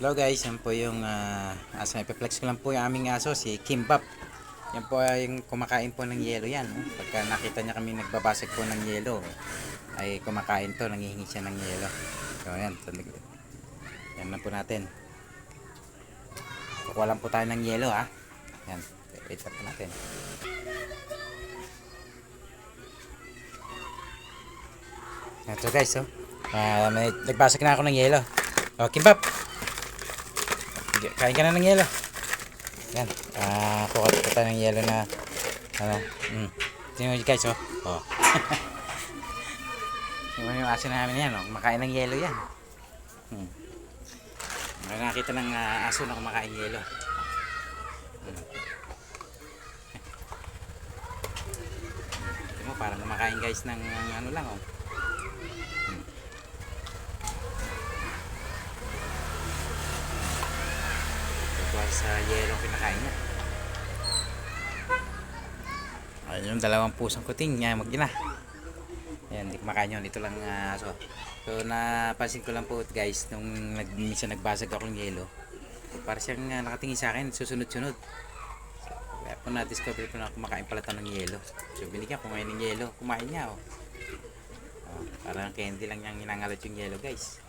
Hello guys, yan po yung aso. Ipiplex ko lang po yung aming aso, si Kimbap. Yan po ay yung kumakain po ng yelo yan. Pagka nakita niya kami nagbabasag po ng yelo, ay kumakain to, nangihingi siya ng yelo. So yan, yan lang po natin. Kukuha lang po tayo ng yelo ha. Yan, wait lang po natin. Yan so guys, nagbasag na ako ng yelo. O, Kimbap! Kain ka na ng yelo. Yan. Kuha ko tayo ng yelo na tingnan nyo guys oh. Tingnan mo yung aso namin yan kumakain ng yelo yan. Nakakita ng aso na kumakain yelo. Tingnan mo parang kumakain guys ng ano lang sa yelo pinakain niya. Ayun yung dalawang pusang kuting niya mag-ina. Ayan, hindi kumakain yun. Ito lang aso. So napansin ko lang po guys nung minsan nagbasag ako ng yelo. Para siyang nakatingin sa akin susunod-sunod. Kaya po na-discover ko na kumakain pala ito ng yelo. So binigyan ko ngayon ng yelo. Kumain niya parang candy lang niyang inangalat yung yelo guys.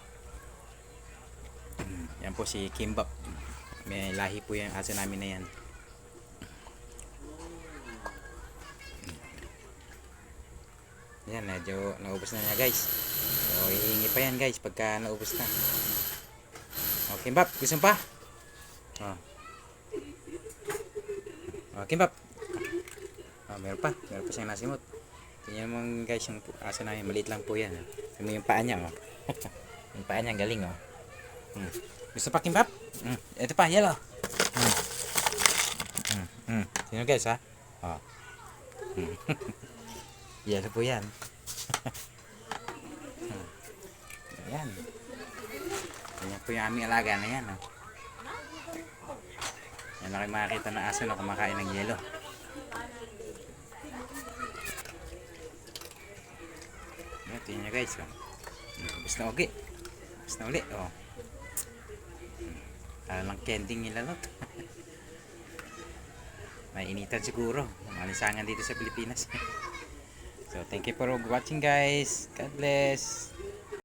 Yan po si Kimbap. May lahi po yung aso namin na yan. Yan, medyo naubos na niya guys. So hihingi pa yan guys pagka naubos na. Okay, Kimbap, gusto mo pa? Kimbap. Meron pa siyang nasimot. Tingnan mo guys yung aso namin, maliit lang po yan. Tingnan mo yung paa niya yung paa niya galing Gusto pa Kimbap? Ito pa, yellow. Sino guys ha? Yellow po yan. Ayan. Ayan po yung aming alaga na yan. Yan lang kayo makakita na aso na kumakain ng yelo. Ayan, tingnan nyo guys. Ubus na ulit. Ubus na ulit. Lang kending nilalot. May initan siguro. Malisangan dito sa Pilipinas. So thank you for watching guys. God bless.